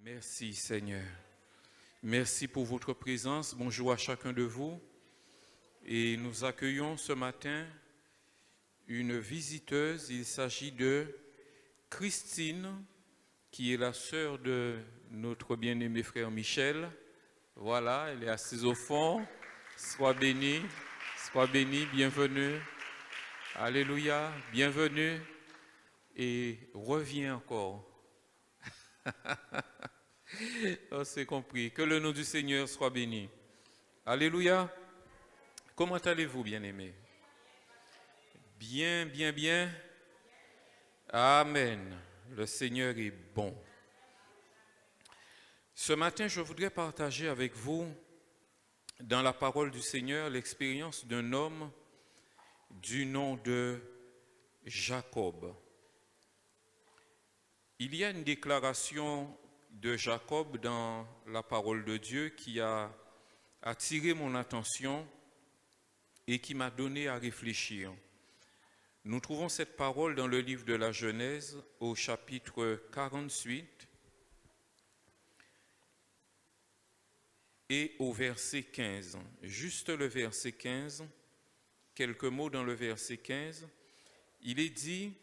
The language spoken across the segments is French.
Merci Seigneur. Merci pour votre présence. Bonjour à chacun de vous. Et nous accueillons ce matin une visiteuse. Il s'agit de Christine, qui est la sœur de notre bien-aimé frère Michel. Voilà, elle est assise au fond. Sois bénie, bienvenue. Alléluia, bienvenue. Et reviens encore. Oh, c'est compris. Que le nom du Seigneur soit béni. Alléluia. Comment allez-vous, bien-aimés? Bien, bien, bien. Amen. Le Seigneur est bon. Ce matin, je voudrais partager avec vous, dans la parole du Seigneur, l'expérience d'un homme du nom de Jacob. Il y a une déclaration de Jacob dans la parole de Dieu qui a attiré mon attention et qui m'a donné à réfléchir. Nous trouvons cette parole dans le livre de la Genèse au chapitre 48 et au verset 15. Juste le verset 15, quelques mots dans le verset 15. Il est dit,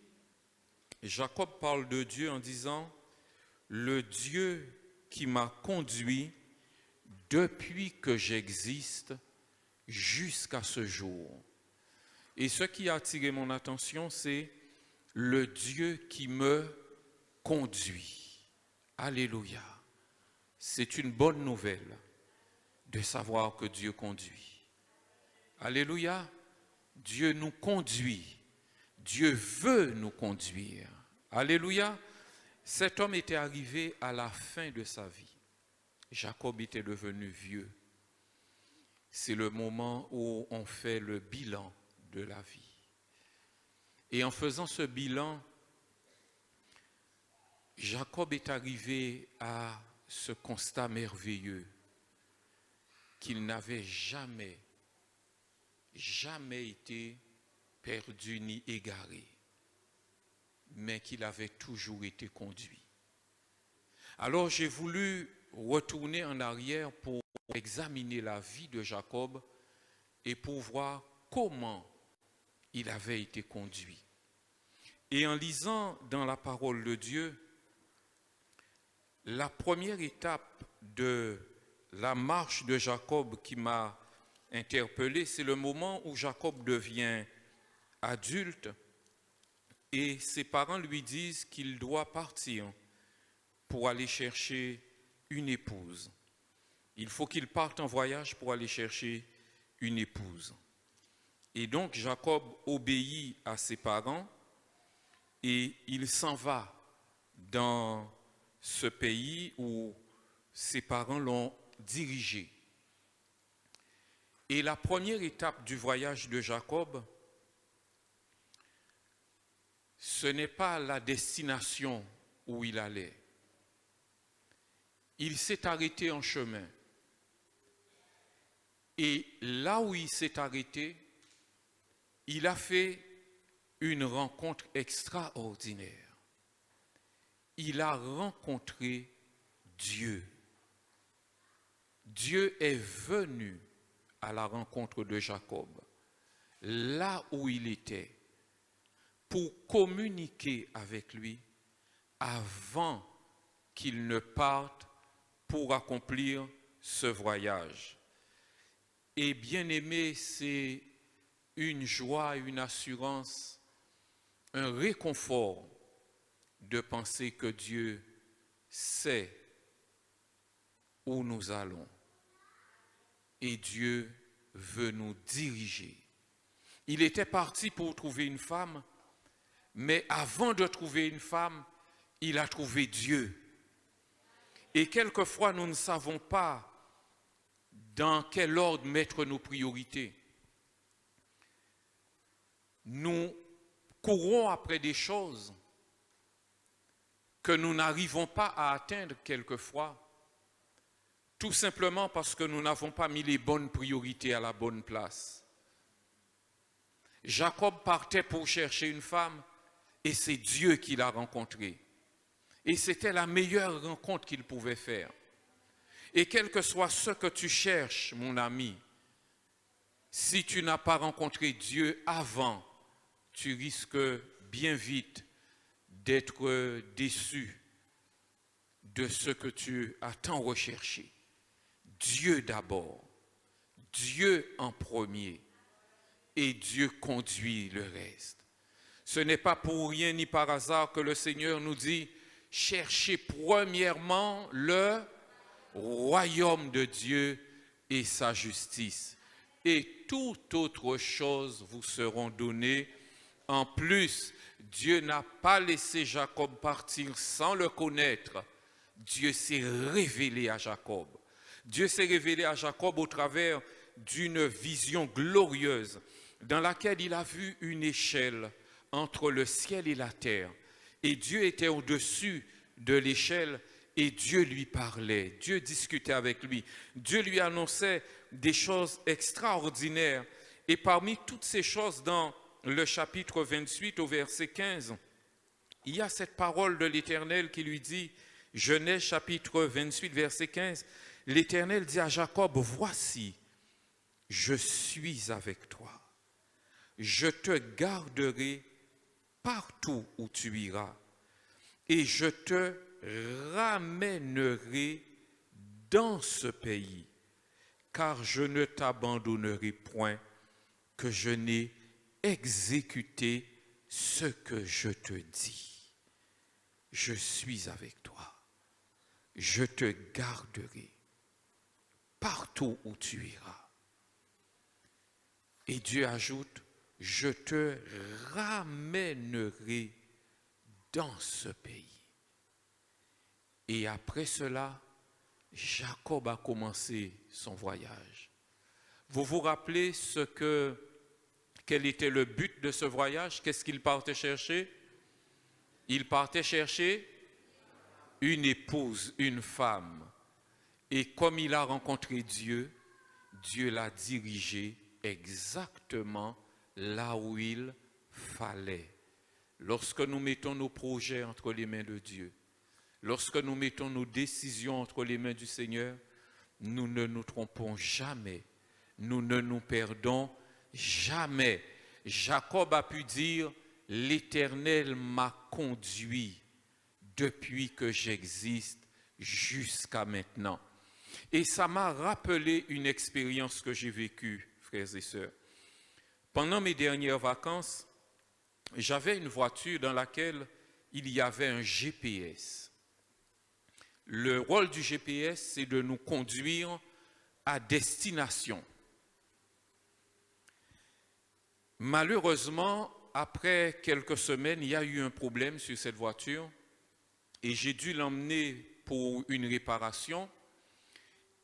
Jacob parle de Dieu en disant, « Le Dieu qui m'a conduit depuis que j'existe jusqu'à ce jour. » Et ce qui a attiré mon attention, c'est le Dieu qui me conduit. Alléluia. C'est une bonne nouvelle de savoir que Dieu conduit. Alléluia. Dieu nous conduit. Dieu veut nous conduire. Alléluia. Cet homme était arrivé à la fin de sa vie. Jacob était devenu vieux. C'est le moment où on fait le bilan de la vie. Et en faisant ce bilan, Jacob est arrivé à ce constat merveilleux qu'il n'avait jamais été perdu ni égaré, mais qu'il avait toujours été conduit. Alors j'ai voulu retourner en arrière pour examiner la vie de Jacob et pour voir comment il avait été conduit. Et en lisant dans la parole de Dieu, la première étape de la marche de Jacob qui m'a interpellé, c'est le moment où Jacob devient adulte et ses parents lui disent qu'il doit partir pour aller chercher une épouse. Il faut qu'il parte en voyage pour aller chercher une épouse. Et donc Jacob obéit à ses parents et il s'en va dans ce pays où ses parents l'ont dirigé. Et la première étape du voyage de Jacob, ce n'est pas la destination où il allait. Il s'est arrêté en chemin. Et là où il s'est arrêté, il a fait une rencontre extraordinaire. Il a rencontré Dieu. Dieu est venu à la rencontre de Jacob, là où il était, pour communiquer avec lui avant qu'il ne parte pour accomplir ce voyage. Et bien aimé, c'est une joie, une assurance, un réconfort de penser que Dieu sait où nous allons. Et Dieu veut nous diriger. Il était parti pour trouver une femme, mais avant de trouver une femme, il a trouvé Dieu. Et quelquefois, nous ne savons pas dans quel ordre mettre nos priorités. Nous courons après des choses que nous n'arrivons pas à atteindre quelquefois, tout simplement parce que nous n'avons pas mis les bonnes priorités à la bonne place. Jacob partait pour chercher une femme et c'est Dieu qui l'a rencontrée. Et c'était la meilleure rencontre qu'il pouvait faire. Et quel que soit ce que tu cherches, mon ami, si tu n'as pas rencontré Dieu avant, tu risques bien vite d'être déçu de ce que tu as tant recherché. Dieu d'abord, Dieu en premier, et Dieu conduit le reste. Ce n'est pas pour rien ni par hasard que le Seigneur nous dit, cherchez premièrement le royaume de Dieu et sa justice. Et toute autre chose vous seront données. En plus, Dieu n'a pas laissé Jacob partir sans le connaître. Dieu s'est révélé à Jacob. Dieu s'est révélé à Jacob au travers d'une vision glorieuse dans laquelle il a vu une échelle entre le ciel et la terre. Et Dieu était au-dessus de l'échelle et Dieu lui parlait. Dieu discutait avec lui. Dieu lui annonçait des choses extraordinaires. Et parmi toutes ces choses, dans le chapitre 28 au verset 15, il y a cette parole de l'Éternel qui lui dit, Genèse chapitre 28 verset 15, l'Éternel dit à Jacob, voici, je suis avec toi. Je te garderai partout où tu iras et je te ramènerai dans ce pays, car je ne t'abandonnerai point que je n'ai exécuté ce que je te dis. Je suis avec toi. Je te garderai partout où tu iras. Et Dieu ajoute, je te ramènerai dans ce pays. Et après cela, Jacob a commencé son voyage. Vous vous rappelez quel était le but de ce voyage? Qu'est-ce qu'il partait chercher? Il partait chercher une épouse, une femme. Et comme il a rencontré Dieu, Dieu l'a dirigé exactement là où il fallait. Lorsque nous mettons nos projets entre les mains de Dieu, lorsque nous mettons nos décisions entre les mains du Seigneur, nous ne nous trompons jamais, nous ne nous perdons jamais. Jacob a pu dire, l'Éternel m'a conduit depuis que j'existe jusqu'à maintenant. Et ça m'a rappelé une expérience que j'ai vécue, frères et sœurs. Pendant mes dernières vacances, j'avais une voiture dans laquelle il y avait un GPS. Le rôle du GPS, c'est de nous conduire à destination. Malheureusement, après quelques semaines, il y a eu un problème sur cette voiture et j'ai dû l'emmener pour une réparation.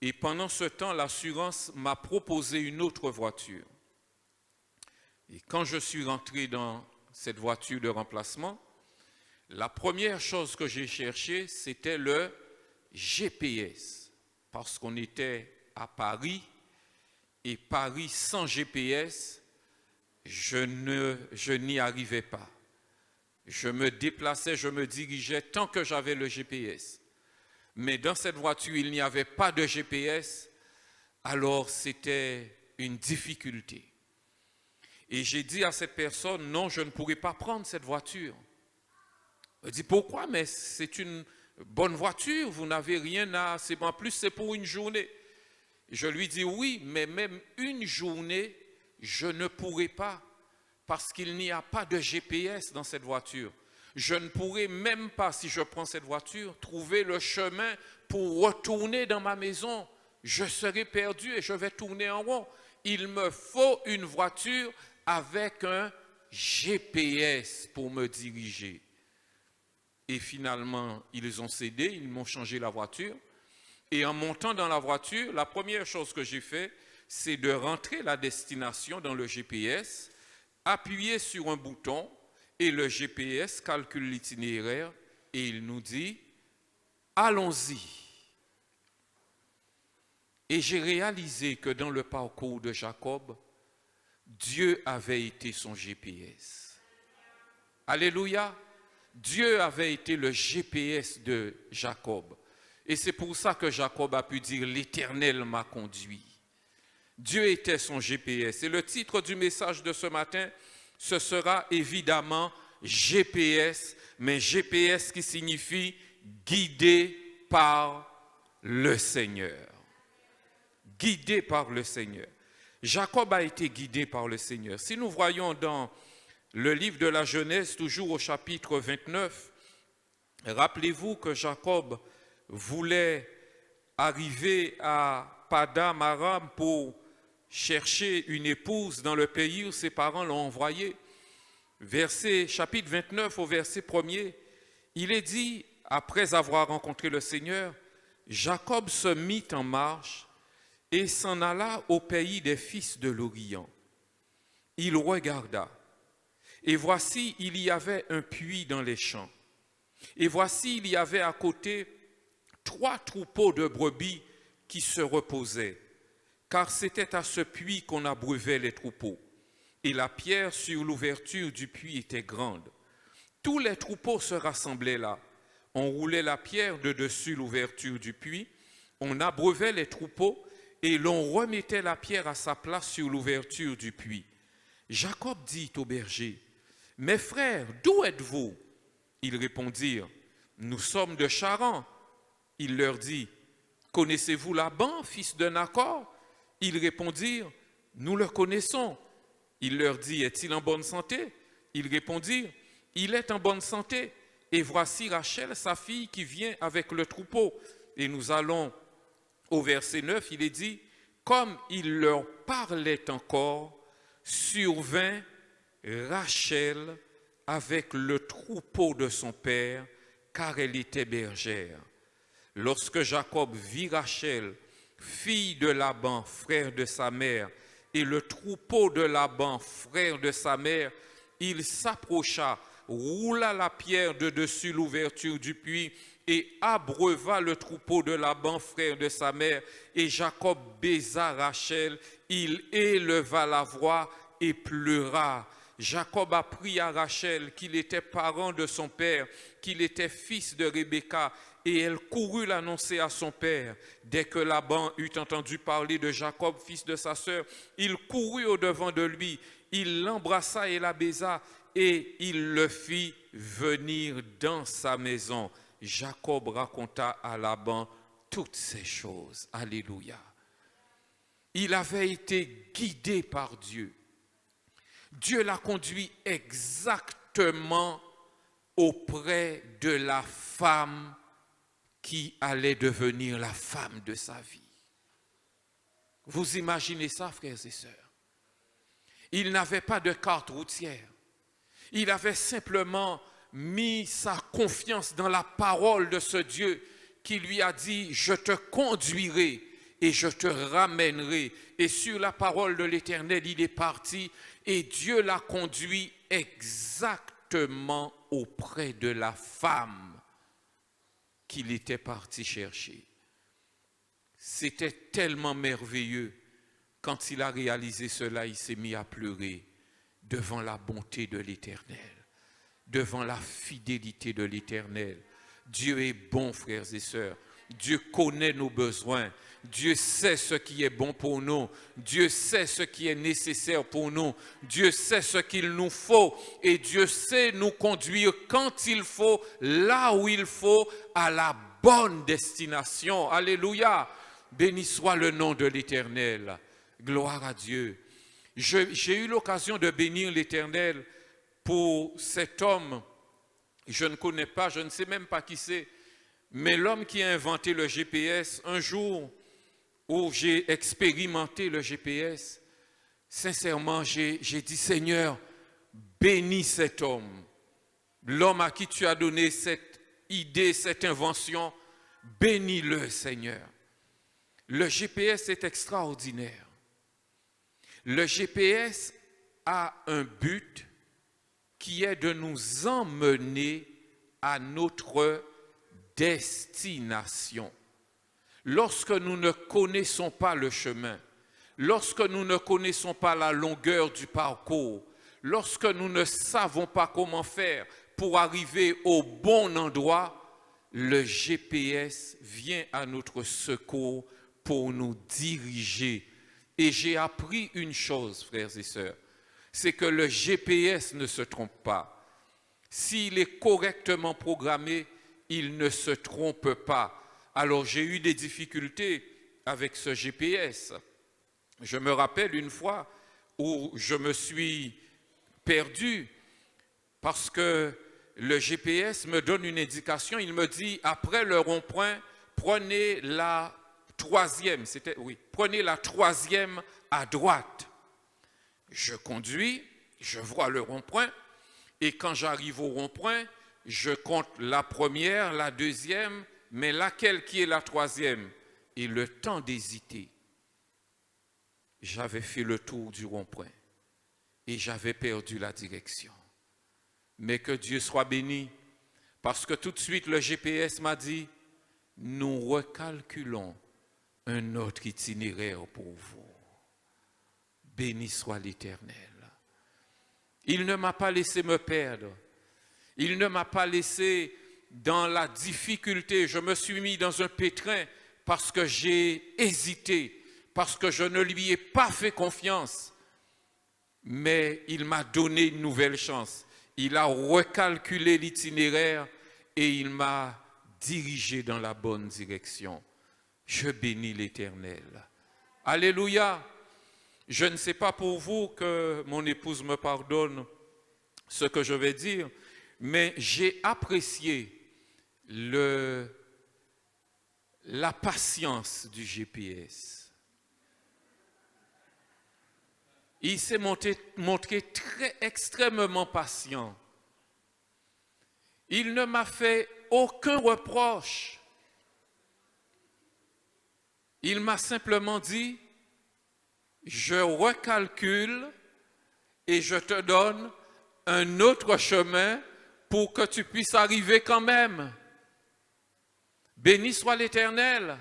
Et pendant ce temps, l'assurance m'a proposé une autre voiture. Et quand je suis rentré dans cette voiture de remplacement, la première chose que j'ai cherchée, c'était le GPS. Parce qu'on était à Paris, et Paris sans GPS, je n'y arrivais pas. Je me déplaçais, je me dirigeais tant que j'avais le GPS. Mais dans cette voiture, il n'y avait pas de GPS, alors c'était une difficulté. Et j'ai dit à cette personne, non, je ne pourrai pas prendre cette voiture. Elle dit, pourquoi? Mais c'est une bonne voiture, vous n'avez rien à... En plus, c'est pour une journée. Je lui dis, oui, mais même une journée, je ne pourrai pas, parce qu'il n'y a pas de GPS dans cette voiture. Je ne pourrai même pas, si je prends cette voiture, trouver le chemin pour retourner dans ma maison. Je serai perdu et je vais tourner en rond. Il me faut une voiture avec un GPS pour me diriger. Et finalement, ils ont cédé, ils m'ont changé la voiture. Et en montant dans la voiture, la première chose que j'ai fait, c'est de rentrer la destination dans le GPS, appuyer sur un bouton, et le GPS calcule l'itinéraire et il nous dit, allons-y. Et j'ai réalisé que dans le parcours de Jacob, Dieu avait été son GPS. Alléluia. Dieu avait été le GPS de Jacob. Et c'est pour ça que Jacob a pu dire « L'Éternel m'a conduit ». Dieu était son GPS. Et le titre du message de ce matin, ce sera évidemment GPS, mais GPS qui signifie guidé par le Seigneur. Guidé par le Seigneur. Jacob a été guidé par le Seigneur. Si nous voyons dans le livre de la Genèse, toujours au chapitre 29, rappelez-vous que Jacob voulait arriver à Padam Aram pour chercher une épouse dans le pays où ses parents l'ont envoyé. Chapitre 29 au verset 1er, il est dit, après avoir rencontré le Seigneur, Jacob se mit en marche et s'en alla au pays des fils de l'Orient. Il regarda, et voici, il y avait un puits dans les champs. Et voici, il y avait à côté 3 troupeaux de brebis qui se reposaient, car c'était à ce puits qu'on abreuvait les troupeaux. Et la pierre sur l'ouverture du puits était grande. Tous les troupeaux se rassemblaient là. On roulait la pierre de dessus l'ouverture du puits, on abreuvait les troupeaux et l'on remettait la pierre à sa place sur l'ouverture du puits. Jacob dit au berger, « Mes frères, d'où êtes-vous » Ils répondirent, « Nous sommes de Charan. » Il leur dit, « Connaissez-vous Laban, fils de Nacor » Ils répondirent, « Nous le connaissons. » Il leur dit, « Est-il en bonne santé » Ils répondirent, « Il est en bonne santé. Et voici Rachel, sa fille, qui vient avec le troupeau. » Et nous allons au verset 9, il est dit, « Comme il leur parlait encore, survint Rachel avec le troupeau de son père, car elle était bergère. Lorsque Jacob vit Rachel, fille de Laban, frère de sa mère, et le troupeau de Laban, frère de sa mère, il s'approcha, roula la pierre de dessus l'ouverture du puits et abreuva le troupeau de Laban, frère de sa mère. Et Jacob baisa Rachel, il éleva la voix et pleura. Jacob apprit à Rachel qu'il était parent de son père, qu'il était fils de Rebecca, et elle courut l'annoncer à son père. Dès que Laban eut entendu parler de Jacob, fils de sa sœur, il courut au-devant de lui, il l'embrassa et la baisa, et il le fit venir dans sa maison. Jacob raconta à Laban toutes ces choses. Alléluia. Il avait été guidé par Dieu. Dieu l'a conduit exactement auprès de la femme qui allait devenir la femme de sa vie. Vous imaginez ça, frères et sœurs? Il n'avait pas de carte routière. Il avait simplement mis sa confiance dans la parole de ce Dieu qui lui a dit « Je te conduirai et je te ramènerai ». Et sur la parole de l'Éternel, il est parti et Dieu l'a conduit exactement auprès de la femme qu'il était parti chercher. C'était tellement merveilleux. Quand il a réalisé cela, il s'est mis à pleurer devant la bonté de l'Éternel, devant la fidélité de l'Éternel. Dieu est bon, frères et sœurs. Dieu connaît nos besoins. Dieu sait ce qui est bon pour nous. Dieu sait ce qui est nécessaire pour nous. Dieu sait ce qu'il nous faut. Et Dieu sait nous conduire quand il faut, là où il faut, à la bonne destination. Alléluia. Béni soit le nom de l'Éternel. Gloire à Dieu. J'ai eu l'occasion de bénir l'Éternel pour cet homme. Je ne connais pas, je ne sais même pas qui c'est, mais l'homme qui a inventé le GPS, un jour où j'ai expérimenté le GPS, sincèrement, j'ai dit, Seigneur, bénis cet homme. L'homme à qui tu as donné cette idée, cette invention, bénis-le, Seigneur. Le GPS est extraordinaire. Le GPS a un but qui est de nous emmener à notre destination. Lorsque nous ne connaissons pas le chemin, lorsque nous ne connaissons pas la longueur du parcours, lorsque nous ne savons pas comment faire pour arriver au bon endroit, le GPS vient à notre secours pour nous diriger. Et j'ai appris une chose, frères et sœurs, c'est que le GPS ne se trompe pas. S'il est correctement programmé, il ne se trompe pas. Alors j'ai eu des difficultés avec ce GPS. Je me rappelle une fois où je me suis perdu parce que le GPS me donne une indication. Il me dit, après le rond-point, prenez la troisième. Prenez la troisième à droite. Je conduis, je vois le rond-point, et quand j'arrive au rond-point, je compte la première, la deuxième, mais laquelle qui est la troisième? Et le temps d'hésiter, j'avais fait le tour du rond-point et j'avais perdu la direction. Mais que Dieu soit béni, parce que tout de suite le GPS m'a dit, nous recalculons un autre itinéraire pour vous. Béni soit l'Éternel. Il ne m'a pas laissé me perdre. Il ne m'a pas laissé dans la difficulté. Je me suis mis dans un pétrin parce que j'ai hésité, parce que je ne lui ai pas fait confiance. Mais il m'a donné une nouvelle chance. Il a recalculé l'itinéraire et il m'a dirigé dans la bonne direction. Je bénis l'Éternel. Alléluia. Je ne sais pas pour vous, que mon épouse me pardonne ce que je vais dire, mais j'ai apprécié la patience du GPS. Il s'est montré extrêmement patient. Il ne m'a fait aucun reproche. Il m'a simplement dit, je recalcule et je te donne un autre chemin pour que tu puisses arriver quand même. Béni soit l'Éternel.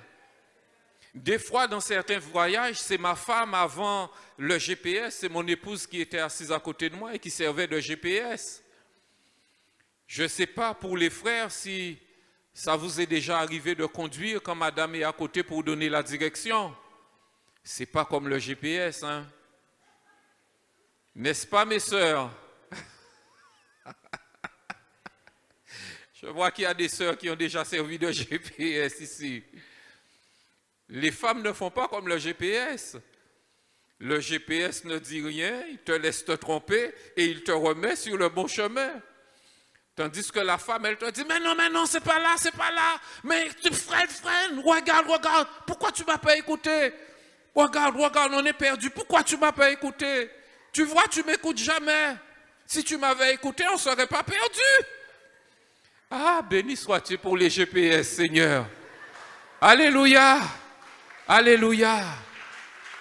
Des fois, dans certains voyages, c'est ma femme avant le GPS, c'est mon épouse qui était assise à côté de moi et qui servait de GPS. Je ne sais pas pour les frères si ça vous est déjà arrivé de conduire quand madame est à côté pour donner la direction. Ce n'est pas comme le GPS, hein? N'est-ce pas, mes sœurs? Je vois qu'il y a des sœurs qui ont déjà servi de GPS ici. Les femmes ne font pas comme le GPS. Le GPS ne dit rien, il te laisse te tromper et il te remet sur le bon chemin. Tandis que la femme, elle te dit, mais non, c'est pas là. Mais tu freine, regarde, pourquoi tu ne m'as pas écouté? Regarde, on est perdu, pourquoi tu ne m'as pas écouté? Tu vois, tu ne m'écoutes jamais. Si tu m'avais écouté, on ne serait pas perdu. Ah, béni sois-tu pour les GPS, Seigneur. Alléluia. Alléluia.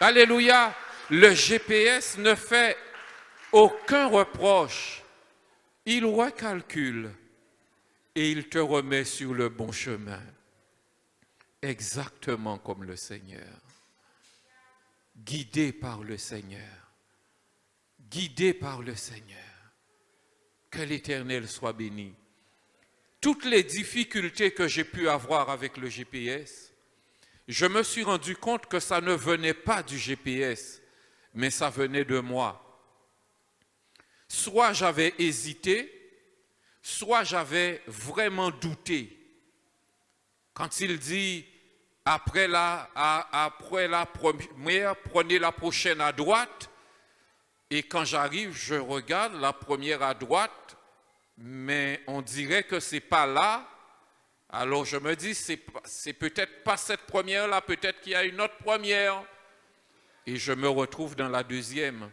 Alléluia. Le GPS ne fait aucun reproche. Il recalcule et il te remet sur le bon chemin. Exactement comme le Seigneur. Guidé par le Seigneur. Guidé par le Seigneur. Que l'Éternel soit béni. Toutes les difficultés que j'ai pu avoir avec le GPS, je me suis rendu compte que ça ne venait pas du GPS, mais ça venait de moi. Soit j'avais hésité, soit j'avais vraiment douté. Quand il dit, après la première, prenez la prochaine à droite, et quand j'arrive, je regarde la première à droite, mais on dirait que ce n'est pas là. Alors je me dis, c'est peut-être pas cette première-là, peut-être qu'il y a une autre première. Et je me retrouve dans la deuxième.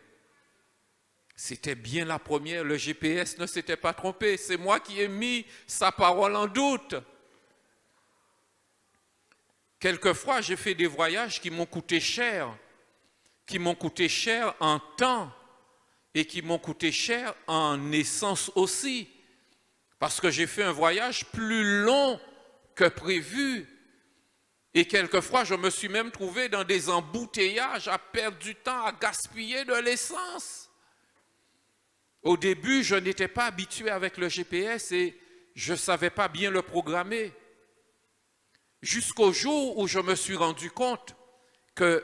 C'était bien la première, le GPS ne s'était pas trompé. C'est moi qui ai mis sa parole en doute. Quelquefois, j'ai fait des voyages qui m'ont coûté cher en temps et qui m'ont coûté cher en essence aussi. Parce que j'ai fait un voyage plus long que prévu. Et quelquefois, je me suis même trouvé dans des embouteillages, à perdre du temps, à gaspiller de l'essence. Au début, je n'étais pas habitué avec le GPS et je ne savais pas bien le programmer. Jusqu'au jour où je me suis rendu compte que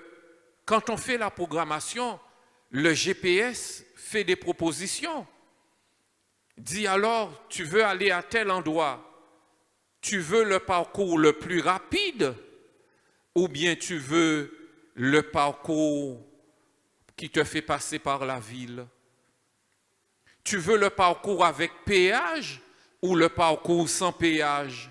quand on fait la programmation, le GPS fait des propositions. Dit alors, tu veux aller à tel endroit, tu veux le parcours le plus rapide ou bien tu veux le parcours qui te fait passer par la ville? Tu veux le parcours avec péage ou le parcours sans péage?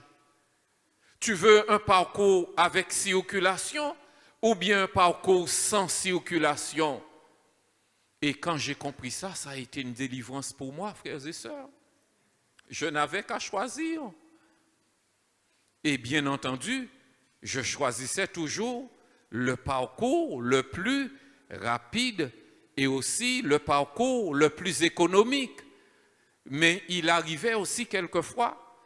Tu veux un parcours avec circulation ou bien un parcours sans circulation? Et quand j'ai compris ça, ça a été une délivrance pour moi, frères et sœurs. Je n'avais qu'à choisir. Et bien entendu, je choisissais toujours le parcours le plus rapide et aussi le parcours le plus économique. Mais il arrivait aussi quelquefois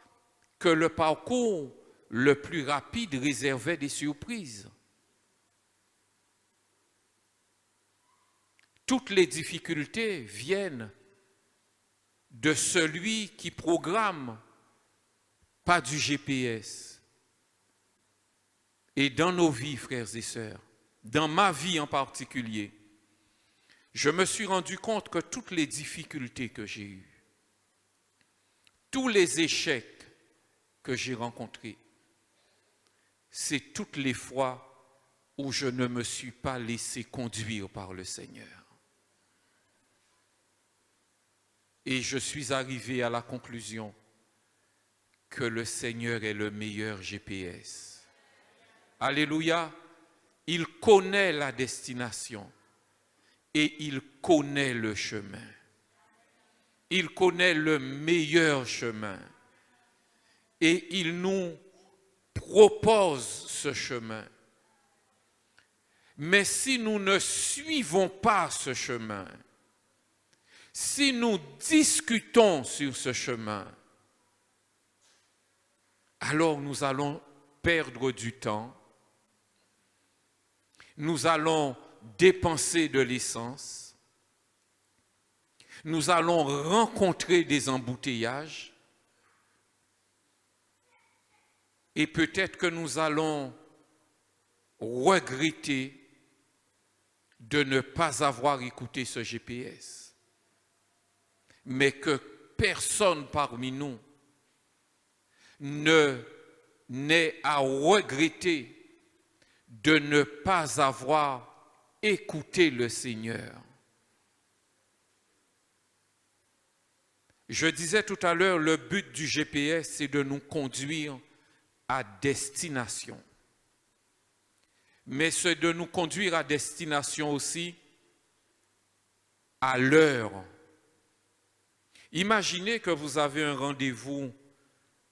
que le parcours le plus rapide réservait des surprises. Toutes les difficultés viennent de celui qui programme, pas du GPS. Et dans nos vies, frères et sœurs, dans ma vie en particulier, je me suis rendu compte que toutes les difficultés que j'ai eues, tous les échecs que j'ai rencontrés, c'est toutes les fois où je ne me suis pas laissé conduire par le Seigneur. Et je suis arrivé à la conclusion que le Seigneur est le meilleur GPS. Alléluia. Il connaît la destination et il connaît le chemin. Il connaît le meilleur chemin. Et il nous propose ce chemin. Mais si nous ne suivons pas ce chemin, si nous discutons sur ce chemin, alors nous allons perdre du temps, nous allons dépenser de l'essence, nous allons rencontrer des embouteillages et peut-être que nous allons regretter de ne pas avoir écouté ce GPS. Mais que personne parmi nous n'ait à regretter de ne pas avoir écouté le Seigneur. Je disais tout à l'heure, le but du GPS, c'est de nous conduire à destination. Mais c'est de nous conduire à destination aussi à l'heure. Imaginez que vous avez un rendez-vous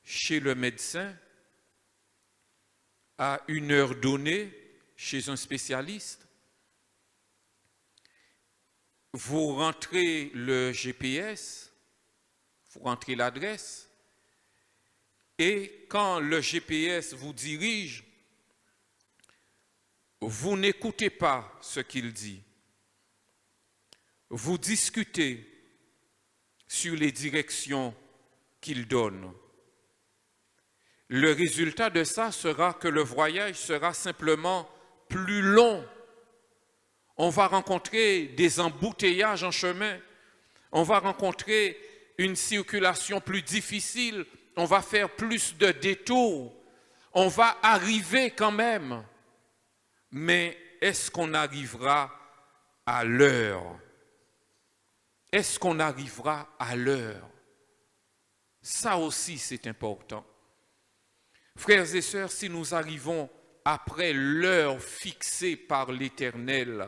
chez le médecin à une heure donnée, chez un spécialiste. Vous rentrez le GPS, vous rentrez l'adresse, et quand le GPS vous dirige, vous n'écoutez pas ce qu'il dit. Vous discutez sur les directions qu'il donne. Le résultat de ça sera que le voyage sera simplement plus long. On va rencontrer des embouteillages en chemin. On va rencontrer une circulation plus difficile. On va faire plus de détours. On va arriver quand même. Mais est-ce qu'on arrivera à l'heure? Est-ce qu'on arrivera à l'heure? Ça aussi, c'est important. Frères et sœurs, si nous arrivons après l'heure fixée par l'Éternel,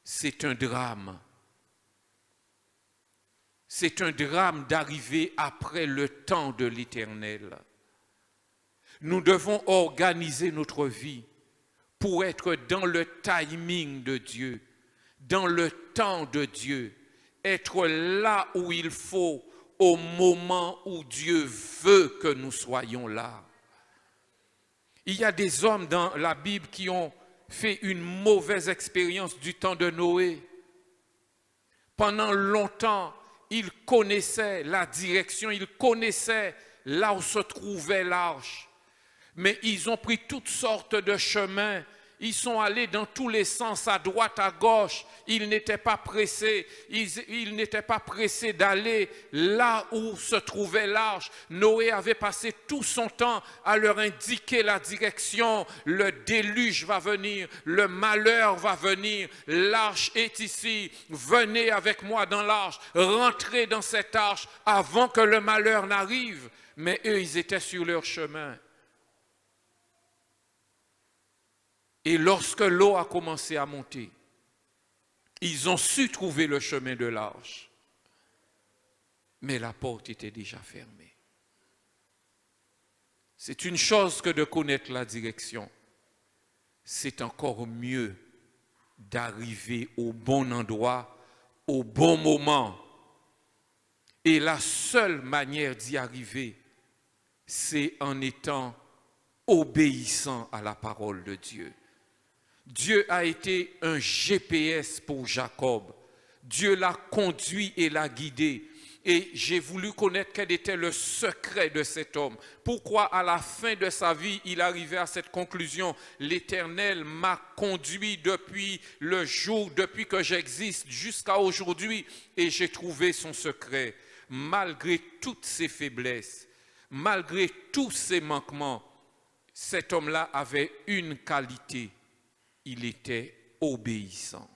c'est un drame. C'est un drame d'arriver après le temps de l'Éternel. Nous devons organiser notre vie pour être dans le timing de Dieu, dans le temps de Dieu, être là où il faut, au moment où Dieu veut que nous soyons là. Il y a des hommes dans la Bible qui ont fait une mauvaise expérience du temps de Noé. Pendant longtemps, ils connaissaient la direction, ils connaissaient là où se trouvait l'arche. Mais ils ont pris toutes sortes de chemins. Ils sont allés dans tous les sens, à droite, à gauche. Ils n'étaient pas pressés. Ils n'étaient pas pressés d'aller là où se trouvait l'arche. Noé avait passé tout son temps à leur indiquer la direction. Le déluge va venir, le malheur va venir. L'arche est ici. Venez avec moi dans l'arche. Rentrez dans cette arche avant que le malheur n'arrive. Mais eux, ils étaient sur leur chemin. Et lorsque l'eau a commencé à monter, ils ont su trouver le chemin de l'arche. Mais la porte était déjà fermée. C'est une chose que de connaître la direction. C'est encore mieux d'arriver au bon endroit, au bon moment. Et la seule manière d'y arriver, c'est en étant obéissant à la parole de Dieu. Dieu a été un GPS pour Jacob. Dieu l'a conduit et l'a guidé. Et j'ai voulu connaître quel était le secret de cet homme. Pourquoi à la fin de sa vie, il arrivait à cette conclusion. L'Éternel m'a conduit depuis le jour, depuis que j'existe jusqu'à aujourd'hui. Et j'ai trouvé son secret. Malgré toutes ses faiblesses, malgré tous ses manquements, cet homme-là avait une qualité. Il était obéissant.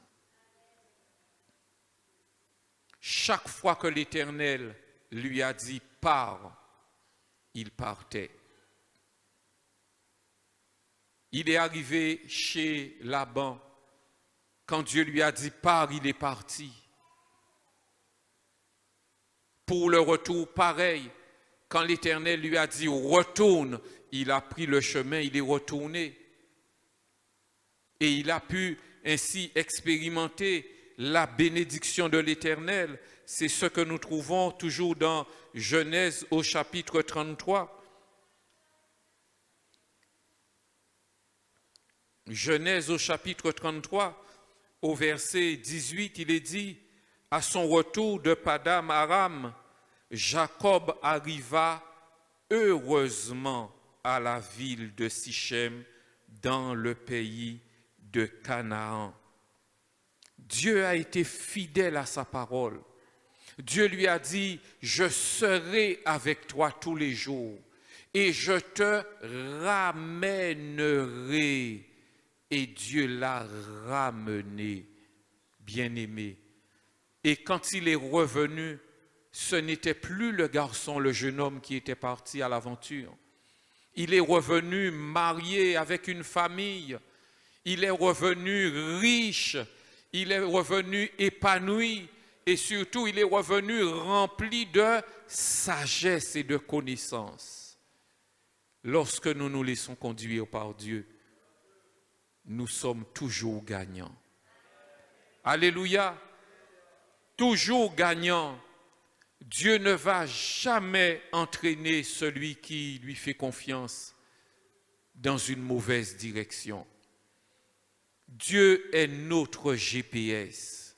Chaque fois que l'Éternel lui a dit « pars », il partait. Il est arrivé chez Laban. Quand Dieu lui a dit « pars », il est parti. Pour le retour, pareil. Quand l'Éternel lui a dit « retourne », il a pris le chemin, il est retourné. Et il a pu ainsi expérimenter la bénédiction de l'Éternel. C'est ce que nous trouvons toujours dans Genèse au chapitre 33. Genèse au chapitre 33, au verset 18, il est dit, « À son retour de Padam Aram, Jacob arriva heureusement à la ville de Sichem dans le pays de Canaan. » Dieu a été fidèle à sa parole. Dieu lui a dit, « Je serai avec toi tous les jours et je te ramènerai. » Et Dieu l'a ramené, bien-aimé. Et quand il est revenu, ce n'était plus le garçon, le jeune homme qui était parti à l'aventure. Il est revenu marié avec une famille. Il est revenu riche. Il est revenu épanoui. Et surtout, il est revenu rempli de sagesse et de connaissance. Lorsque nous nous laissons conduire par Dieu, nous sommes toujours gagnants. Alléluia. Toujours gagnants. Dieu ne va jamais entraîner celui qui lui fait confiance dans une mauvaise direction. Dieu est notre GPS.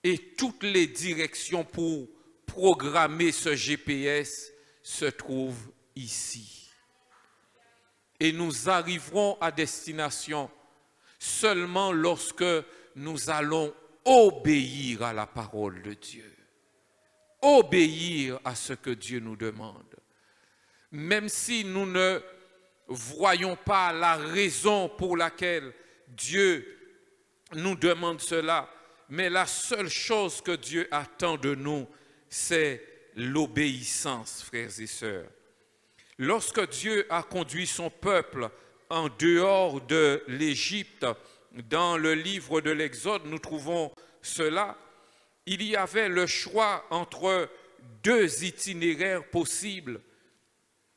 Et toutes les directions pour programmer ce GPS se trouvent ici. Et nous arriverons à destination seulement lorsque nous allons obéir à la parole de Dieu. Obéir à ce que Dieu nous demande. Même si nous ne voyons pas la raison pour laquelle Dieu nous demande cela, mais la seule chose que Dieu attend de nous, c'est l'obéissance, frères et sœurs. Lorsque Dieu a conduit son peuple en dehors de l'Égypte, dans le livre de l'Exode, nous trouvons cela. Il y avait le choix entre deux itinéraires possibles.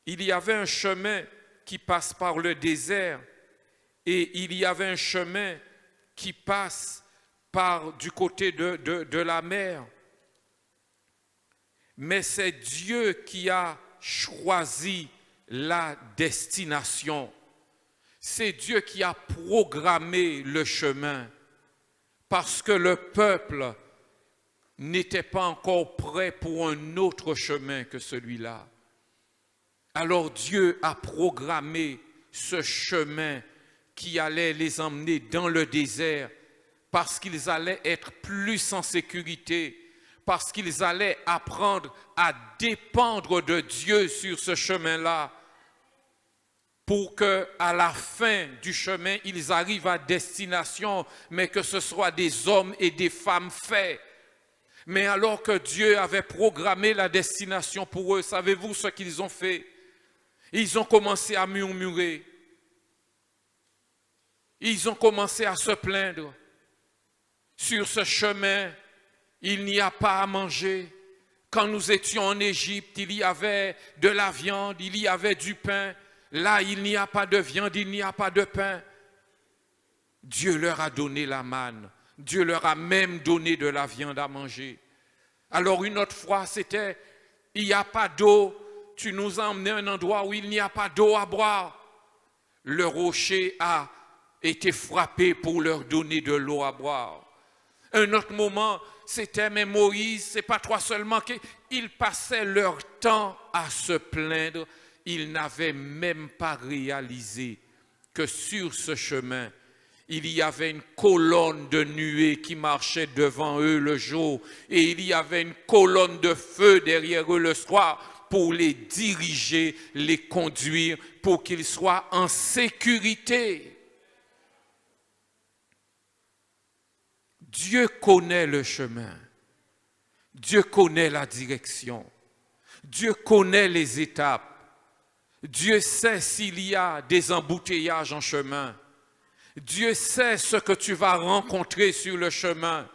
Il y avait un chemin qui passe par le désert et il y avait un chemin qui passe du côté de la mer. Mais c'est Dieu qui a choisi la destination. C'est Dieu qui a programmé le chemin parce que le peuple n'était pas encore prêt pour un autre chemin que celui-là. Alors Dieu a programmé ce chemin qui allait les emmener dans le désert parce qu'ils allaient être plus en sécurité, parce qu'ils allaient apprendre à dépendre de Dieu sur ce chemin-là, pour qu'à la fin du chemin, ils arrivent à destination, mais que ce soit des hommes et des femmes faits. Mais alors que Dieu avait programmé la destination pour eux, savez-vous ce qu'ils ont fait? Ils ont commencé à murmurer. Ils ont commencé à se plaindre. Sur ce chemin, il n'y a pas à manger. Quand nous étions en Égypte, il y avait de la viande, il y avait du pain. Là, il n'y a pas de viande, il n'y a pas de pain. Dieu leur a donné la manne. Dieu leur a même donné de la viande à manger. Alors une autre fois, c'était, il n'y a pas d'eau. Tu nous as emmené à un endroit où il n'y a pas d'eau à boire. Le rocher a été frappé pour leur donner de l'eau à boire. Un autre moment, c'était, mais Moïse, c'est pas toi seulement qu'ils passaient leur temps à se plaindre. Ils n'avaient même pas réalisé que sur ce chemin, il y avait une colonne de nuée qui marchait devant eux le jour et il y avait une colonne de feu derrière eux le soir pour les diriger, les conduire, pour qu'ils soient en sécurité. Dieu connaît le chemin. Dieu connaît la direction. Dieu connaît les étapes. Dieu sait s'il y a des embouteillages en chemin. Dieu sait ce que tu vas rencontrer sur le chemin.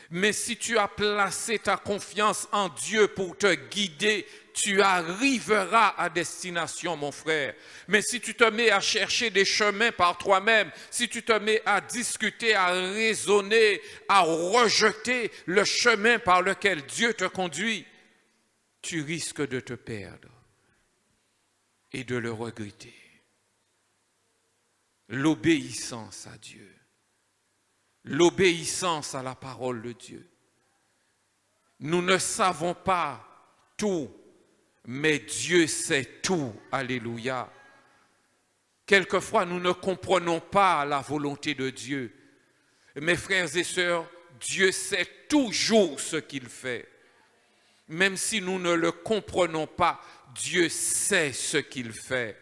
Mais si tu as placé ta confiance en Dieu pour te guider, tu arriveras à destination, mon frère. Mais si tu te mets à chercher des chemins par toi-même, si tu te mets à discuter, à raisonner, à rejeter le chemin par lequel Dieu te conduit, tu risques de te perdre et de le regretter. L'obéissance à Dieu, l'obéissance à la parole de Dieu. Nous ne savons pas tout, mais Dieu sait tout. Alléluia. Quelquefois, nous ne comprenons pas la volonté de Dieu. Mes frères et sœurs, Dieu sait toujours ce qu'il fait. Même si nous ne le comprenons pas, Dieu sait ce qu'il fait.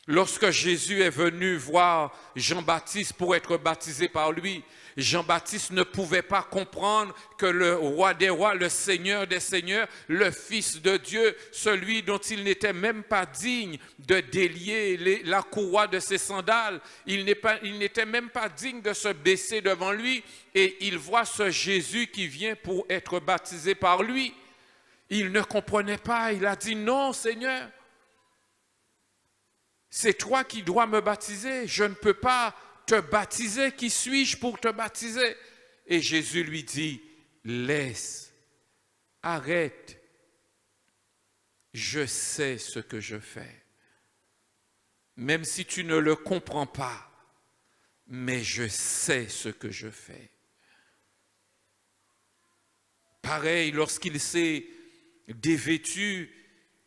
Lorsque Jésus est venu voir Jean-Baptiste pour être baptisé par lui, Jean-Baptiste ne pouvait pas comprendre que le roi des rois, le Seigneur des seigneurs, le Fils de Dieu, celui dont il n'était même pas digne de délier la courroie de ses sandales, il n'était même pas digne de se baisser devant lui, et il voit ce Jésus qui vient pour être baptisé par lui. Il ne comprenait pas, il a dit non Seigneur. C'est toi qui dois me baptiser, je ne peux pas te baptiser, qui suis-je pour te baptiser? Et Jésus lui dit, laisse, arrête, je sais ce que je fais. Même si tu ne le comprends pas, mais je sais ce que je fais. Pareil, lorsqu'il s'est dévêtu,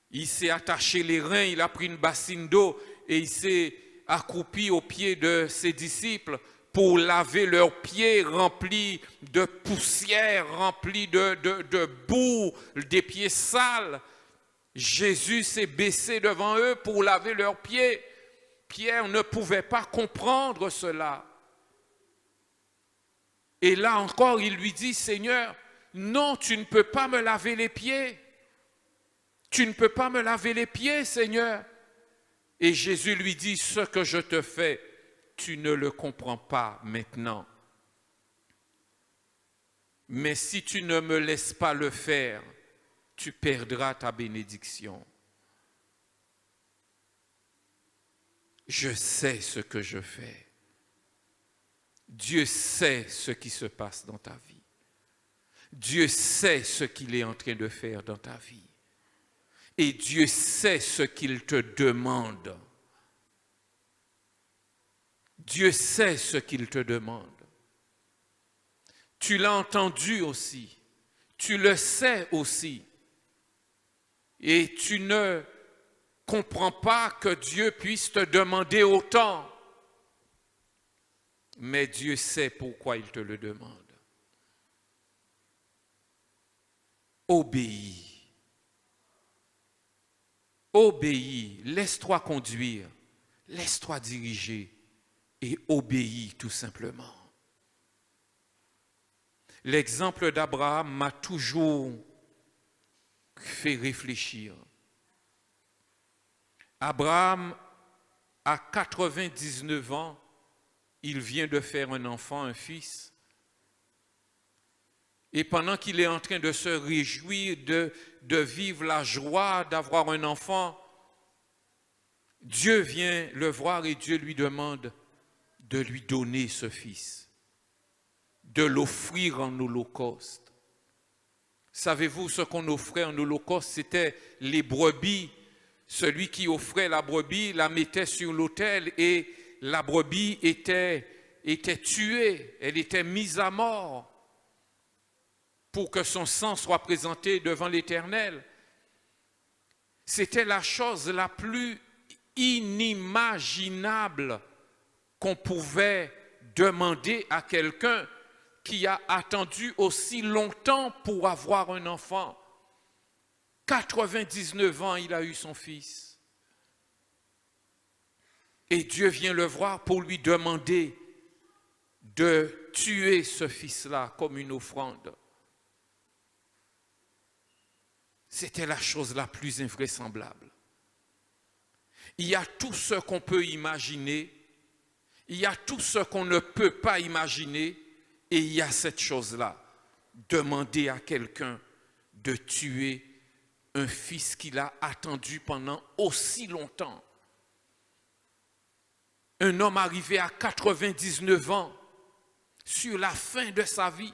il s'est attaché les reins, il a pris une bassine d'eau et il s'est accroupi aux pieds de ses disciples pour laver leurs pieds remplis de poussière, remplis de boue, des pieds sales. Jésus s'est baissé devant eux pour laver leurs pieds. Pierre ne pouvait pas comprendre cela. Et là encore, il lui dit, Seigneur, non, tu ne peux pas me laver les pieds. Tu ne peux pas me laver les pieds, Seigneur. Et Jésus lui dit, ce que je te fais, tu ne le comprends pas maintenant. Mais si tu ne me laisses pas le faire, tu perdras ta bénédiction. Je sais ce que je fais. Dieu sait ce qui se passe dans ta vie. Dieu sait ce qu'il est en train de faire dans ta vie. Et Dieu sait ce qu'il te demande. Dieu sait ce qu'il te demande. Tu l'as entendu aussi. Tu le sais aussi. Et tu ne comprends pas que Dieu puisse te demander autant. Mais Dieu sait pourquoi il te le demande. Obéis. Obéis. Laisse-toi conduire. Laisse-toi diriger. Et obéis tout simplement. L'exemple d'Abraham m'a toujours fait réfléchir. Abraham, à 99 ans, il vient de faire un enfant, un fils. Et pendant qu'il est en train de se réjouir, de vivre la joie d'avoir un enfant, Dieu vient le voir et Dieu lui demande de lui donner ce fils, de l'offrir en holocauste. Savez-vous ce qu'on offrait en holocauste? C'était les brebis. Celui qui offrait la brebis la mettait sur l'autel et la brebis était tuée, elle était mise à mort pour que son sang soit présenté devant l'Éternel. C'était la chose la plus inimaginable qu'on pouvait demander à quelqu'un qui a attendu aussi longtemps pour avoir un enfant. 99 ans, il a eu son fils. Et Dieu vient le voir pour lui demander de tuer ce fils-là comme une offrande. C'était la chose la plus invraisemblable. Il y a tout ce qu'on peut imaginer, il y a tout ce qu'on ne peut pas imaginer, et il y a cette chose-là, demander à quelqu'un de tuer un fils qu'il a attendu pendant aussi longtemps. Un homme arrivé à 99 ans, sur la fin de sa vie,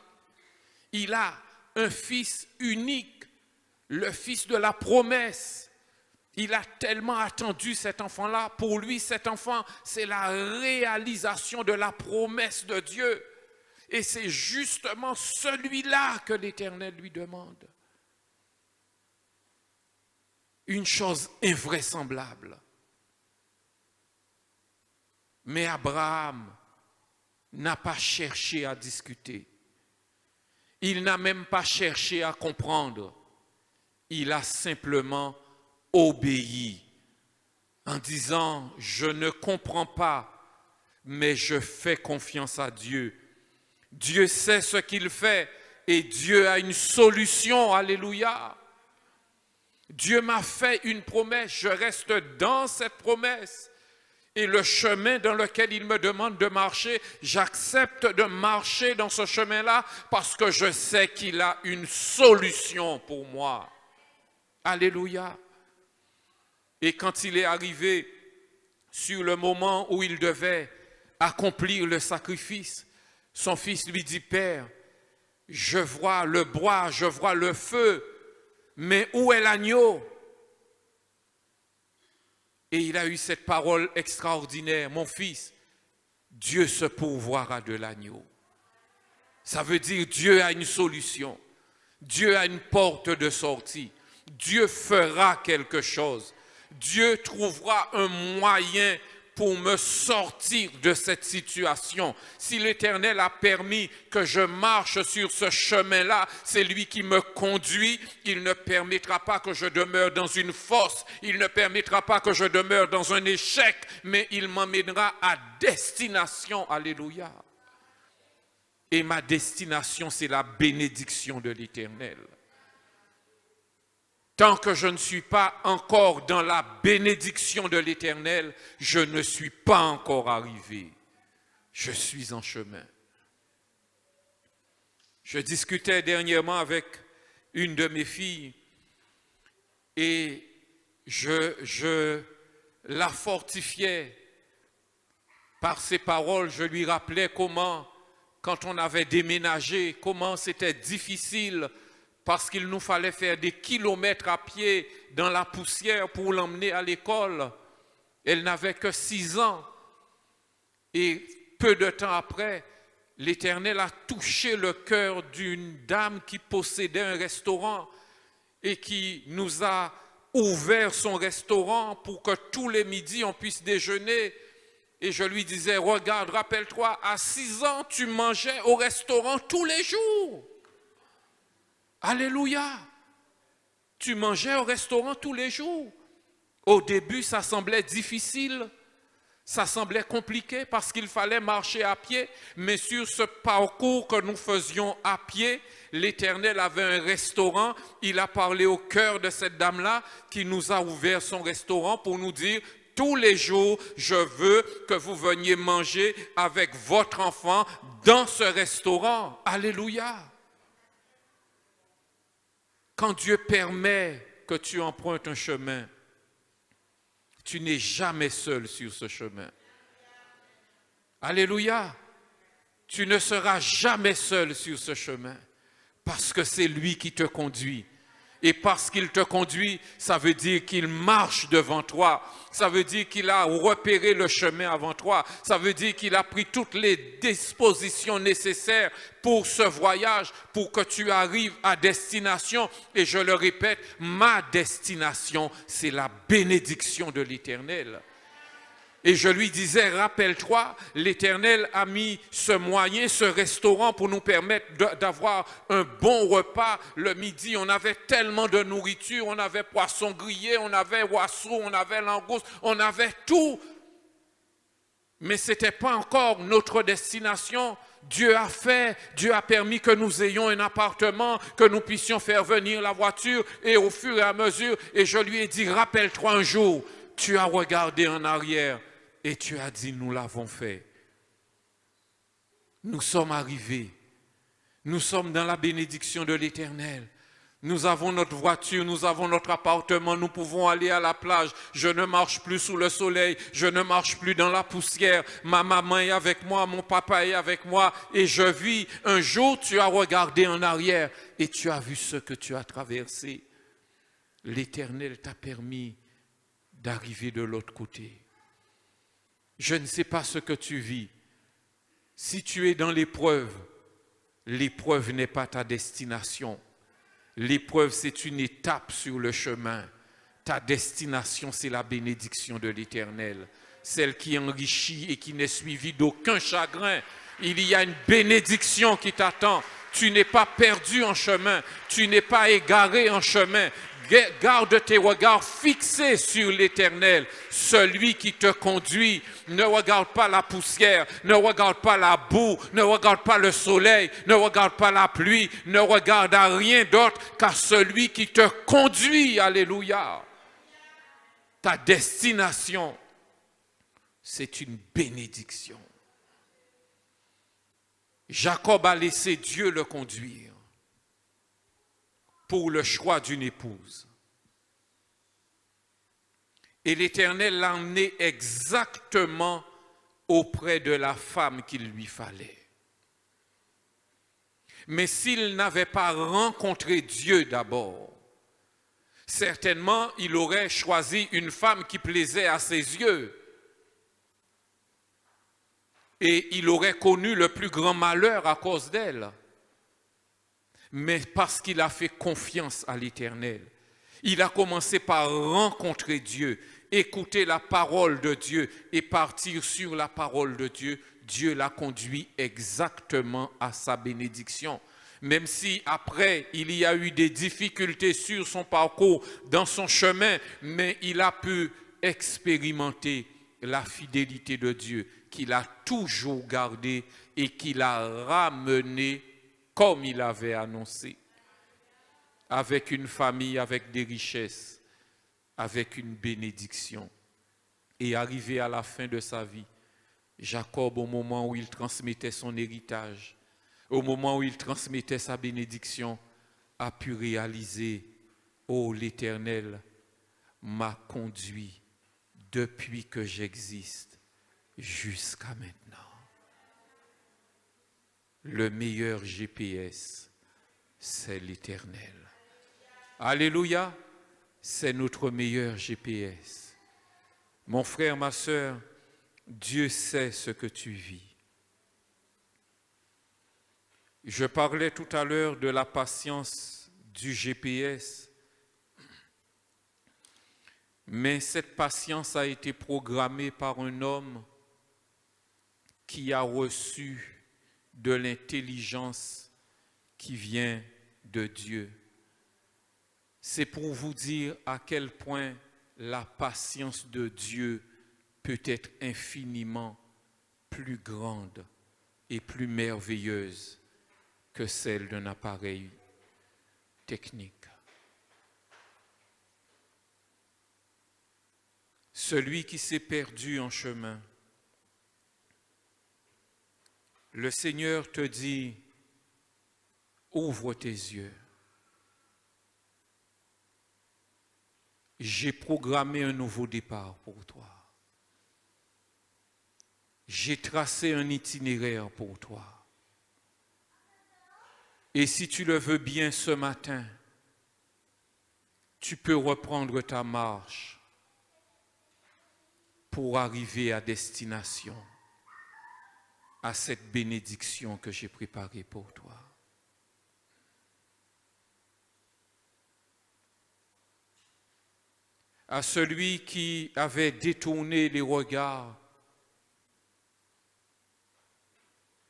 il a un fils unique, le fils de la promesse. Il a tellement attendu cet enfant-là. Pour lui, cet enfant, c'est la réalisation de la promesse de Dieu. Et c'est justement celui-là que l'Éternel lui demande. Une chose invraisemblable. Mais Abraham n'a pas cherché à discuter. Il n'a même pas cherché à comprendre. Il a simplement obéi en disant « Je ne comprends pas, mais je fais confiance à Dieu. Dieu sait ce qu'il fait et Dieu a une solution. Alléluia. Dieu m'a fait une promesse, je reste dans cette promesse. Et le chemin dans lequel il me demande de marcher, j'accepte de marcher dans ce chemin-là parce que je sais qu'il a une solution pour moi. Alléluia. Et quand il est arrivé sur le moment où il devait accomplir le sacrifice, son fils lui dit « Père, je vois le bois, je vois le feu, mais où est l'agneau ?» Et il a eu cette parole extraordinaire, « Mon fils, Dieu se pourvoira de l'agneau. » Ça veut dire Dieu a une solution, Dieu a une porte de sortie, Dieu fera quelque chose, Dieu trouvera un moyen pour me sortir de cette situation. Si l'Éternel a permis que je marche sur ce chemin-là, c'est lui qui me conduit. Il ne permettra pas que je demeure dans une fosse. Il ne permettra pas que je demeure dans un échec, mais il m'emmènera à destination. Alléluia. Et ma destination, c'est la bénédiction de l'Éternel. Tant que je ne suis pas encore dans la bénédiction de l'Éternel, je ne suis pas encore arrivé. Je suis en chemin. Je discutais dernièrement avec une de mes filles et je la fortifiais par ces paroles. Je lui rappelais comment, quand on avait déménagé, comment c'était difficile parce qu'il nous fallait faire des kilomètres à pied dans la poussière pour l'emmener à l'école. Elle n'avait que 6 ans. Et peu de temps après, l'Éternel a touché le cœur d'une dame qui possédait un restaurant et qui nous a ouvert son restaurant pour que tous les midis on puisse déjeuner. Et je lui disais, regarde, rappelle-toi, à 6 ans, tu mangeais au restaurant tous les jours. Alléluia. Tu mangeais au restaurant tous les jours. Au début, ça semblait difficile, ça semblait compliqué parce qu'il fallait marcher à pied. Mais sur ce parcours que nous faisions à pied, l'Éternel avait un restaurant. Il a parlé au cœur de cette dame-là qui nous a ouvert son restaurant pour nous dire, tous les jours, je veux que vous veniez manger avec votre enfant dans ce restaurant. Alléluia. Quand Dieu permet que tu empruntes un chemin, tu n'es jamais seul sur ce chemin. Alléluia. Tu ne seras jamais seul sur ce chemin parce que c'est lui qui te conduit. Et parce qu'il te conduit, ça veut dire qu'il marche devant toi. Ça veut dire qu'il a repéré le chemin avant toi. Ça veut dire qu'il a pris toutes les dispositions nécessaires pour ce voyage, pour que tu arrives à destination. Et je le répète, ma destination, c'est la bénédiction de l'Éternel. Et je lui disais, rappelle-toi, l'Éternel a mis ce moyen, ce restaurant pour nous permettre d'avoir un bon repas le midi. On avait tellement de nourriture, on avait poisson grillé, on avait oiseau, on avait langouste, on avait tout. Mais ce n'était pas encore notre destination. Dieu a permis que nous ayons un appartement, que nous puissions faire venir la voiture et au fur et à mesure. Et je lui ai dit, rappelle-toi un jour, tu as regardé en arrière. Et tu as dit, nous l'avons fait. Nous sommes arrivés. Nous sommes dans la bénédiction de l'Éternel. Nous avons notre voiture, nous avons notre appartement, nous pouvons aller à la plage. Je ne marche plus sous le soleil, je ne marche plus dans la poussière. Ma maman est avec moi, mon papa est avec moi et je vis. Un jour, tu as regardé en arrière et tu as vu ce que tu as traversé. L'Éternel t'a permis d'arriver de l'autre côté. Je ne sais pas ce que tu vis. Si tu es dans l'épreuve, l'épreuve n'est pas ta destination. L'épreuve, c'est une étape sur le chemin. Ta destination, c'est la bénédiction de l'Éternel. Celle qui enrichit et qui n'est suivie d'aucun chagrin. Il y a une bénédiction qui t'attend. Tu n'es pas perdu en chemin. Tu n'es pas égaré en chemin. Garde tes regards fixés sur l'Éternel, celui qui te conduit. Ne regarde pas la poussière, ne regarde pas la boue, ne regarde pas le soleil, ne regarde pas la pluie, ne regarde à rien d'autre qu'à celui qui te conduit. Alléluia. Ta destination, c'est une bénédiction. Jacob a laissé Dieu le conduire pour le choix d'une épouse. Et l'Éternel l'a emmené exactement auprès de la femme qu'il lui fallait. Mais s'il n'avait pas rencontré Dieu d'abord, certainement il aurait choisi une femme qui plaisait à ses yeux. Et il aurait connu le plus grand malheur à cause d'elle. Mais parce qu'il a fait confiance à l'Éternel, il a commencé par rencontrer Dieu, écouter la parole de Dieu et partir sur la parole de Dieu. Dieu l'a conduit exactement à sa bénédiction. Même si après il y a eu des difficultés sur son parcours, dans son chemin, mais il a pu expérimenter la fidélité de Dieu qu'il a toujours gardée et qu'il a ramené comme il avait annoncé, avec une famille, avec des richesses, avec une bénédiction. Et arrivé à la fin de sa vie, Jacob, au moment où il transmettait son héritage, au moment où il transmettait sa bénédiction, a pu réaliser, oh, l'Éternel m'a conduit depuis que j'existe jusqu'à maintenant. Le meilleur GPS, c'est l'Éternel. Alléluia, c'est notre meilleur GPS. Mon frère, ma sœur, Dieu sait ce que tu vis. Je parlais tout à l'heure de la patience du GPS, mais cette patience a été programmée par un homme qui a reçu de l'intelligence qui vient de Dieu. C'est pour vous dire à quel point la patience de Dieu peut être infiniment plus grande et plus merveilleuse que celle d'un appareil technique. Celui qui s'est perdu en chemin, le Seigneur te dit, ouvre tes yeux. J'ai programmé un nouveau départ pour toi. J'ai tracé un itinéraire pour toi. Et si tu le veux bien ce matin, tu peux reprendre ta marche pour arriver à destination, à cette bénédiction que j'ai préparée pour toi. À celui qui avait détourné les regards,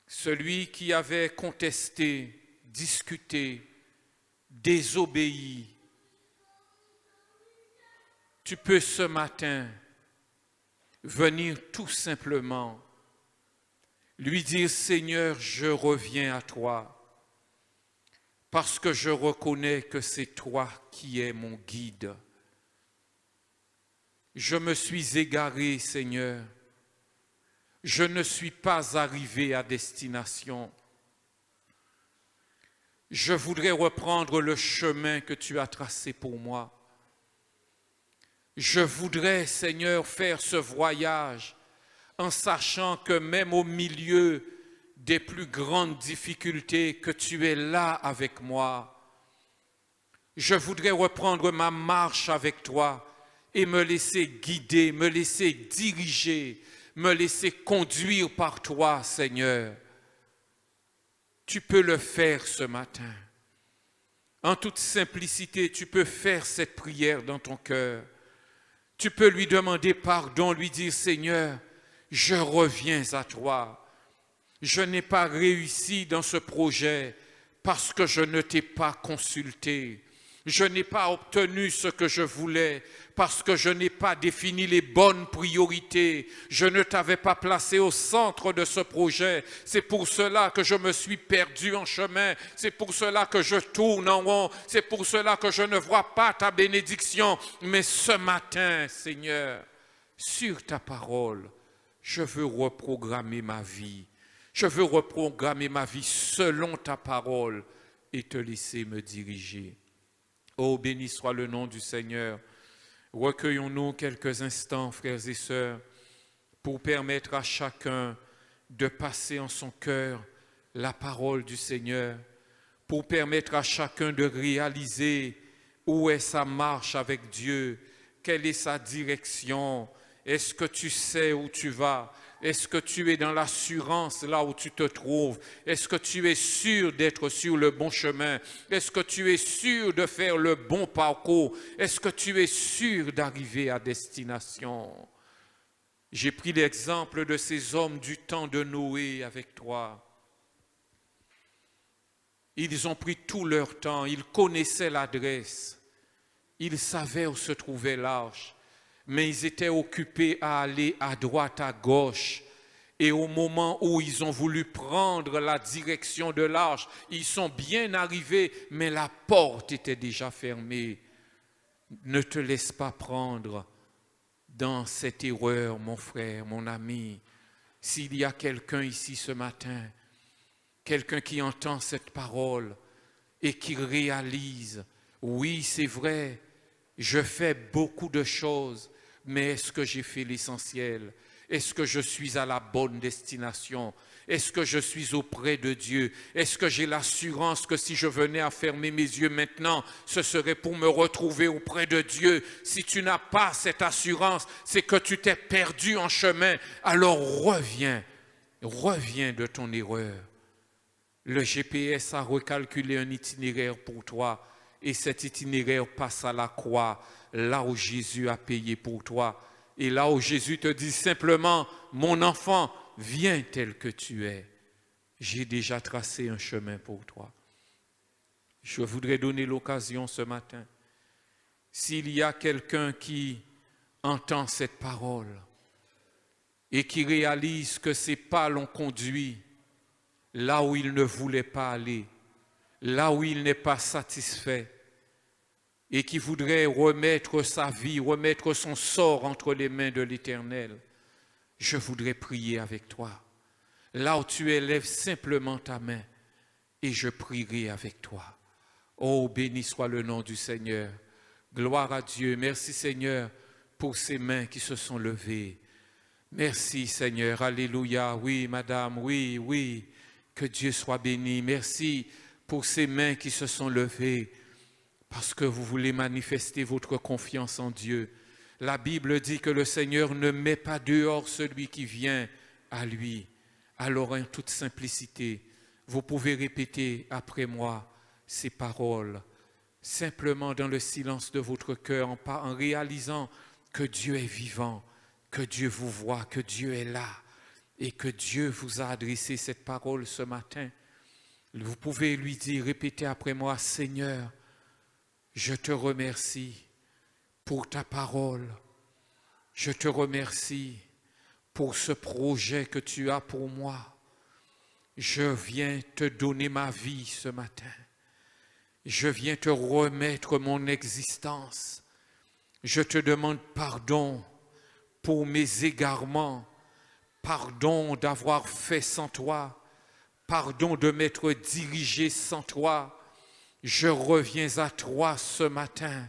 celui qui avait contesté, discuté, désobéi, tu peux ce matin venir tout simplement lui dire, Seigneur, je reviens à toi, parce que je reconnais que c'est toi qui es mon guide. Je me suis égaré, Seigneur. Je ne suis pas arrivé à destination. Je voudrais reprendre le chemin que tu as tracé pour moi. Je voudrais, Seigneur, faire ce voyage en sachant que même au milieu des plus grandes difficultés, que tu es là avec moi. Je voudrais reprendre ma marche avec toi et me laisser guider, me laisser diriger, me laisser conduire par toi, Seigneur. Tu peux le faire ce matin. En toute simplicité, tu peux faire cette prière dans ton cœur. Tu peux lui demander pardon, lui dire, Seigneur, je reviens à toi. Je n'ai pas réussi dans ce projet parce que je ne t'ai pas consulté. Je n'ai pas obtenu ce que je voulais parce que je n'ai pas défini les bonnes priorités. Je ne t'avais pas placé au centre de ce projet. C'est pour cela que je me suis perdu en chemin. C'est pour cela que je tourne en rond. C'est pour cela que je ne vois pas ta bénédiction. Mais ce matin, Seigneur, sur ta parole, je veux reprogrammer ma vie. Je veux reprogrammer ma vie selon ta parole et te laisser me diriger. Oh, béni soit le nom du Seigneur. Recueillons-nous quelques instants, frères et sœurs, pour permettre à chacun de passer en son cœur la parole du Seigneur, pour permettre à chacun de réaliser où est sa marche avec Dieu, quelle est sa direction, est-ce que tu sais où tu vas? Est-ce que tu es dans l'assurance là où tu te trouves? Est-ce que tu es sûr d'être sur le bon chemin? Est-ce que tu es sûr de faire le bon parcours? Est-ce que tu es sûr d'arriver à destination? J'ai pris l'exemple de ces hommes du temps de Noé avec toi. Ils ont pris tout leur temps, ils connaissaient l'adresse, ils savaient où se trouvait l'arche. Mais ils étaient occupés à aller à droite, à gauche. Et au moment où ils ont voulu prendre la direction de l'arche, ils sont bien arrivés, mais la porte était déjà fermée. Ne te laisse pas prendre dans cette erreur, mon frère, mon ami. S'il y a quelqu'un ici ce matin, quelqu'un qui entend cette parole et qui réalise, oui, c'est vrai, je fais beaucoup de choses, mais est-ce que j'ai fait l'essentiel? Est-ce que je suis à la bonne destination? Est-ce que je suis auprès de Dieu? Est-ce que j'ai l'assurance que si je venais à fermer mes yeux maintenant, ce serait pour me retrouver auprès de Dieu? Si tu n'as pas cette assurance, c'est que tu t'es perdu en chemin. Alors reviens de ton erreur. Le GPS a recalculé un itinéraire pour toi et cet itinéraire passe à la croix, là où Jésus a payé pour toi. Et là où Jésus te dit simplement, mon enfant, viens tel que tu es. J'ai déjà tracé un chemin pour toi. Je voudrais donner l'occasion ce matin. S'il y a quelqu'un qui entend cette parole et qui réalise que ses pas l'ont conduit là où il ne voulait pas aller, là où il n'est pas satisfait, et qui voudrait remettre sa vie, remettre son sort entre les mains de l'Éternel, je voudrais prier avec toi. Là où tu es, lève simplement ta main et je prierai avec toi. Oh, béni soit le nom du Seigneur. Gloire à Dieu. Merci Seigneur pour ces mains qui se sont levées. Merci Seigneur. Alléluia. Oui, madame, oui, oui. Que Dieu soit béni. Merci pour ces mains qui se sont levées parce que vous voulez manifester votre confiance en Dieu. La Bible dit que le Seigneur ne met pas dehors celui qui vient à lui. Alors en toute simplicité, vous pouvez répéter après moi ces paroles, simplement dans le silence de votre cœur, en réalisant que Dieu est vivant, que Dieu vous voit, que Dieu est là et que Dieu vous a adressé cette parole ce matin. Vous pouvez lui dire, répétez après moi, Seigneur, je te remercie pour ta parole. Je te remercie pour ce projet que tu as pour moi. Je viens te donner ma vie ce matin. Je viens te remettre mon existence. Je te demande pardon pour mes égarements. Pardon d'avoir fait sans toi. Pardon de m'être dirigé sans toi. Je reviens à toi ce matin.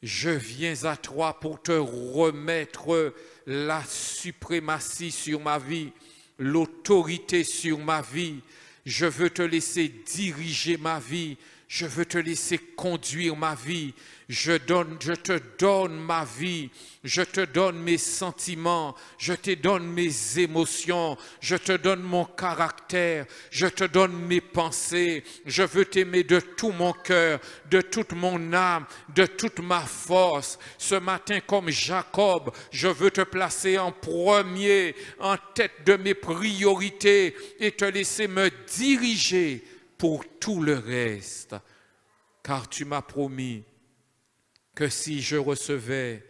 Je viens à toi pour te remettre la suprématie sur ma vie, l'autorité sur ma vie. Je veux te laisser diriger ma vie. Je veux te laisser conduire ma vie. Je te donne ma vie. Je te donne mes sentiments. Je te donne mes émotions. Je te donne mon caractère. Je te donne mes pensées. Je veux t'aimer de tout mon cœur, de toute mon âme, de toute ma force. Ce matin, comme Jacob, je veux te placer en premier, en tête de mes priorités et te laisser me diriger pour tout le reste, car tu m'as promis que si je recevais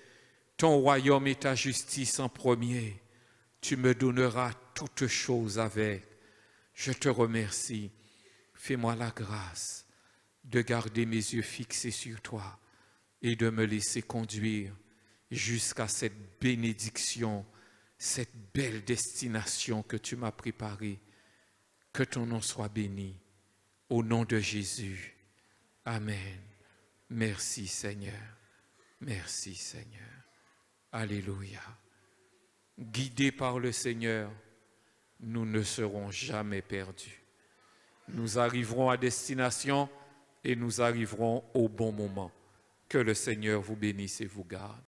ton royaume et ta justice en premier, tu me donneras toutes choses avec. Je te remercie. Fais-moi la grâce de garder mes yeux fixés sur toi et de me laisser conduire jusqu'à cette bénédiction, cette belle destination que tu m'as préparée. Que ton nom soit béni. Au nom de Jésus. Amen. Merci Seigneur. Merci Seigneur. Alléluia. Guidés par le Seigneur, nous ne serons jamais perdus. Nous arriverons à destination et nous arriverons au bon moment. Que le Seigneur vous bénisse et vous garde.